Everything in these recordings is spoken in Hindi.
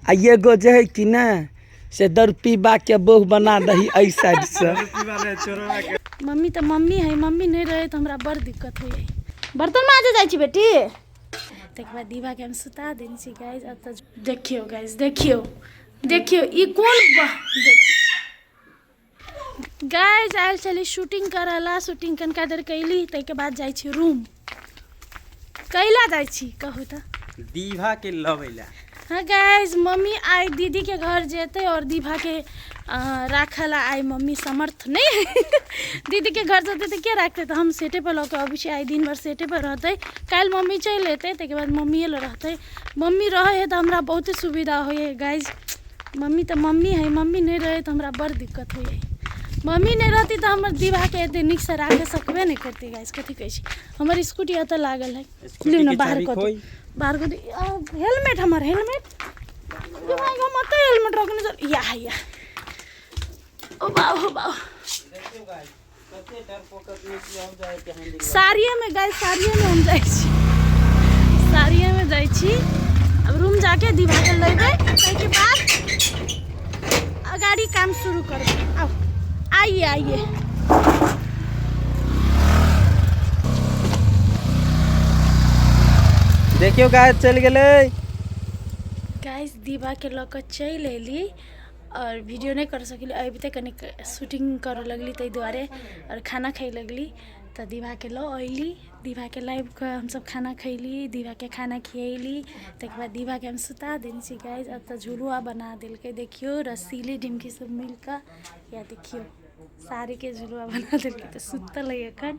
आ ये गो जो है कि ना से दर पीबा के बोह बना दही ऐ साइड से। मम्मी तो मम्मी है, मम्मी नहीं रहे तो हमरा बड़ दिक्कत हो जाए। बर्तन माजे जाई छी बेटी, तक बाद दीवा के हम सुता देन छी गाइस। अब तो देखियो गाइस, देखियो देखियो ई कौन गाइस आयल चली शूटिंग करला। शूटिंग कनका देर कैली तै बाद जाई छी रूम। कैला जाई छी कहू त दीवा के लवेला। हाँ गाइस, मम्मी आई दीदी के घर जेते और दीवा के राखला आई मम्मी समर्थ नहीं दीदी के घर जाते तो क्या रखते तो हम सेटे पर लौके अभी से आई दिन भर सेटे पर रहते। कल मम्मी चल लेते तक बाद मम्मी रहते। मम्मी रहे तो हमरा बहुत सुविधा हो गाइस। मम्मी तो मम्मी है, मम्मी नहीं रहे तो हमरा बड़ दिक्कत हो जाए। मम्मी नहीं रहती तो हम दीवा के एते निक से राखे सकबे नहीं करती गाइस। कथी कहै छी, हमर स्कूटी अत लागल है, लियो ना बाहर को हेलमेट, हमार हेलमेट दिमाग हम अत हेलमेट रखने चल या ओ बाओ साड़िए में गाइस, साड़िए में हम जाई छी, साड़िए में जाई छी। अब रूम जाके दीवा के लेबे ताके बाद अगाड़ी काम शुरू करबे। आओ आइए आइए। देखियो गाइस चल गेले गाइस, दीवा के लक चल एली और वीडियो नहीं कर सकली अभी तक, कनी शूटिंग कर लगली तै दुआरे और खाना खाई लगली। तो दीवा के लो अली, दीवा के लाइव हम सब खाना खैली, दीवा के खाना खियली। तक बाद दीवा के हम सुता देन छी गाइस। अब तो झुलुआ बना दिलके, देखियो रसीली ढिमकी सब मिलकर, या देखियो साड़ी के झुलुआ बना दिलके तो सुतल है एखन।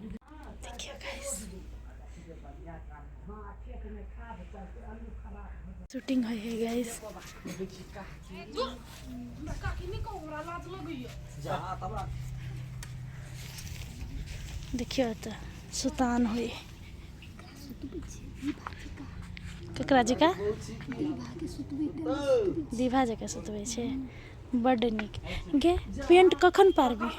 देखियो गाइस शूटिंग है गाइस। देखियो तो सुतान हो ककरा जका दीवा जका सुतबे छे, बड़ निक। गे पेंट कखन पारबी,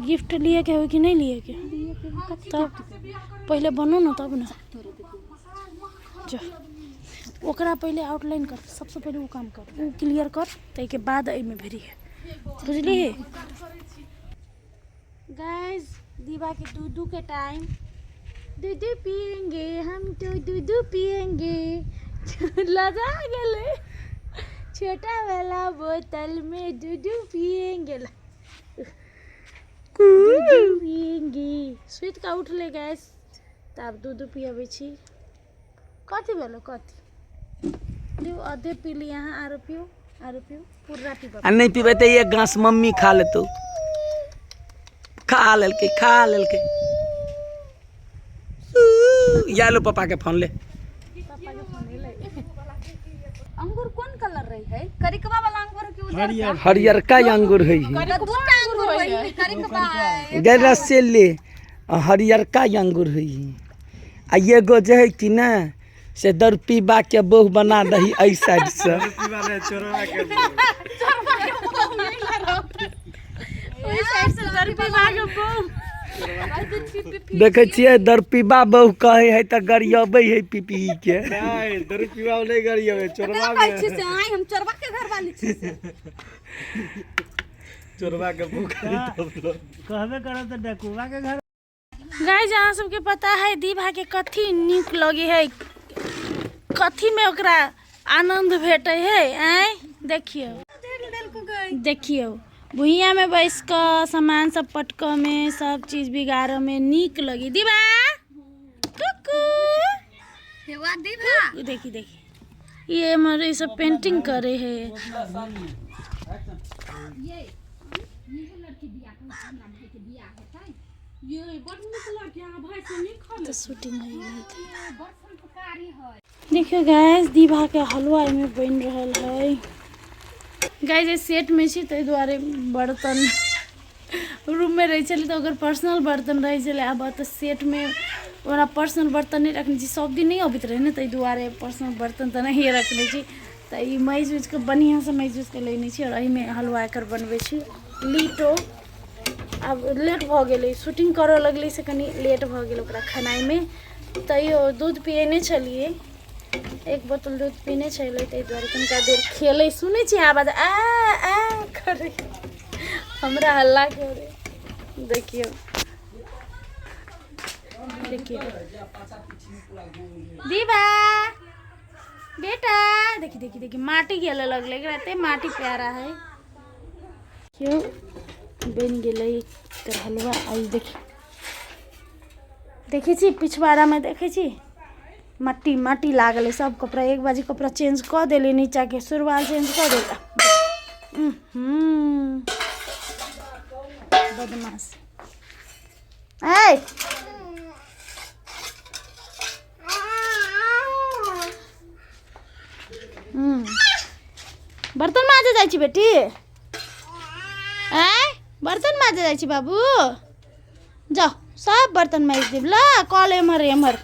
गिफ्ट लिए के हो कि नहीं लिए के, तब पहले बनो ना तब ना जो ओकरा पहले आउटलाइन कर, सबसे पहले वो काम कर, वो क्लियर कर, ताके बाद एमे भेरी है, बुझली है गाइस। दीवा के दूध के टाइम, दूध पियेंगे हम तो, दूध पियेंगे लगा गेले छोटा वाला बोतल में दूध पियेंगे, दूध पियेंगे। सुत का उठ ले गैस, तब दूध पियाबे छी। कथी भेलो कथी दू आधे पी ली, यहाँ आरो पियो पूरा पीबा। आ नहीं पीबे तो एक गांस मम्मी खा लेतो, खा लेलके या लो पापा के फोन ले। पापा के फोन ले। अंगूर कौन कलर रही है? करिकवा वाला अंगूर की उजर हरियर का अंगूर है, दूटा अंगूर है, करिकवा है गैरा से ले हरियर का अंगूर है। आ ये गो जो है कि ना से दर पीबा के बोह बना दही ऐ साइड से। देखे छियै दर पीबा बोह कहे है तो गरियाबे है पीपी के, नहीं दर पीबा नहीं गरियाबे, चोरबा में हम चोरबा के घर वाली छी चोरबा के भूख कहबे करो तो डकुआ के घर। गाइस अहाँ सबके पता है दीवा के कथी नीक लगे है, कथी में ओकरा आनंद भेटे है आय देखियो भुइया में बैस कर सामान सब पटक में सब चीज बिगाड़ में नीक लगी। दीवा कुकू देखी ये हमारे सब पेंटिंग करे है। तो शूटिंग देखियो गाइस, दीवा के हलवा में बन रहल है गाइस। ये सेट में छी तै दुआरे बर्तन रूम में रही चली तो अगर पर्सनल बर्तन रही चले, अब तो सेट में ओरा पर्सनल बर्तन नहीं रखने छी, सब दिन नहीं अबित रहे ना, तै दुआरे पर्सनल बर्तन तो नहीं रखने छी। तो ये मैज उज के बढ़िया से मैज उज के लेने छी और में हलवा कर बनबे छी लीटो। अब लेट भ गेलै, शूटिंग करऽ लगली से कनी लेट भ गेल ओकरा खानाई में। तैयो दूध पियने चलिए एक बोतल दूध पीने छलै ताहि दुआरे कनिका देर खेलै सुनै छी आवाज आ करे हमरा हल्ला करे। देखियो देखियो दीवा बेटा देखी देखी देखी माटी खेले लगले एकरा एते माटी प्यारा है। क्यों बन गेलै तर हलवा आई देखी देखी छी पिछवाड़ा में देखी छी मट्टी मट्टी लागल है सब कपड़ा एक बाजी कपड़ा चेंज कर देली नीचा के सुरवाल चेंज कर देला। बदमाश ए बर्तन माजे जाइ छी बेटी बर्तन माजे जाइ छी बाबू जाओ सब बर्तन माज देब ला कल एमहर एमहर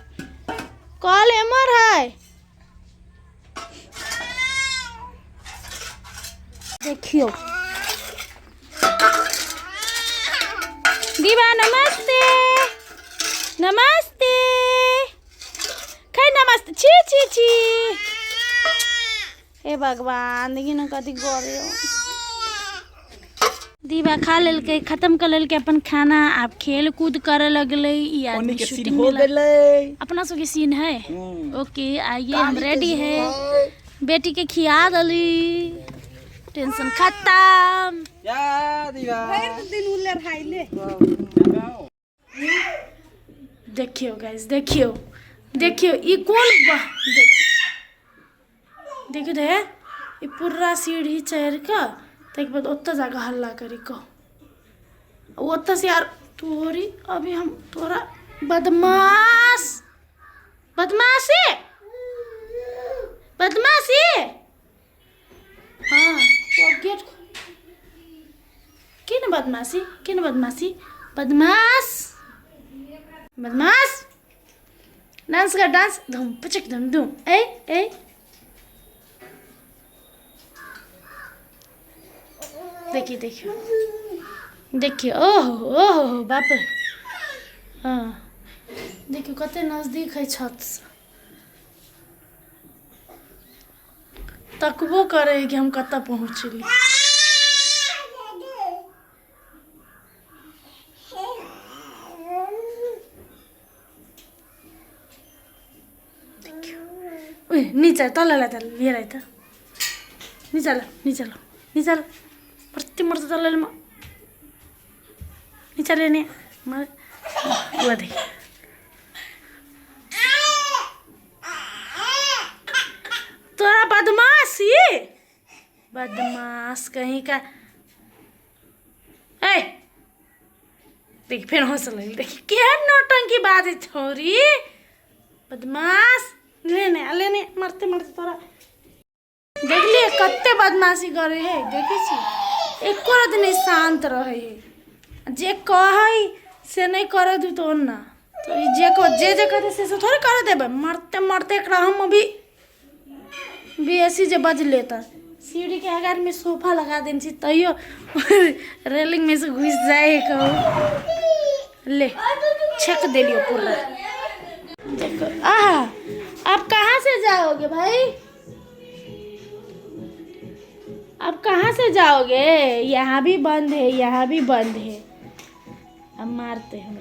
कल एमहर है। देखियो दीवा नमस्ते नमस्ते खै नमस्ते छी छी छी हे भगवान देखिए ना कथी गरे दीवा खा लेलकै खत्म कर लेलकै अपन खाना आप खेल कूद करे लगले ई आदमी शूटिंग हो गेलै अपना सब के सीन है। ओके आइए हम रेडी है बेटी के खिया दली टेंशन खत्म या दीवा दिन उल्लर खाइले देखियो गाइस देखियो देखियो ई कौन देखियो दे ई पूरा सीढ़ी चढ़ के तक बाद ओत्ता जाके हल्ला करी को ओत्ता से यार तोरी अभी हम तोरा बदमाश बदमाशी बदमाशी हाँ वो गेट किन बदमाशी बदमाश बदमाश डांस कर डांस धूम पचक धूम धूम ए देखिए देखियो देखियो ओहो बाप रे हाँ देखियो कते नजदीक है छत से तकबो करे कि हम कतऽ पहुँचली। नीचे तल लिएर आइ त निचाल प्रति मर्छ तल निचाले नि देखि तोरा बदमाशी बदमाश कहीं का ए देखि फेर हंस लगी देखि केहन नौटंकी बाजे छोरी बदमाश लेने मरते तोरा देखलिए कते बदमाशी करे है देखी छी एको दिन शांत रहे है जे कहे से नहीं करे दू तो ना तो जे कहते से थोड़े करे देबे मरते एकरा हम अभी बेसी जे बज लेता सीढ़ी के अगार में सोफा लगा देन छी तैयो रेलिंग में से घुस जाए कहू ले छक देलियो पूरा देखो आहा आप कहाँ से जाओगे भाई अब कहाँ से जाओगे यहाँ भी बंद है अब मारते हैं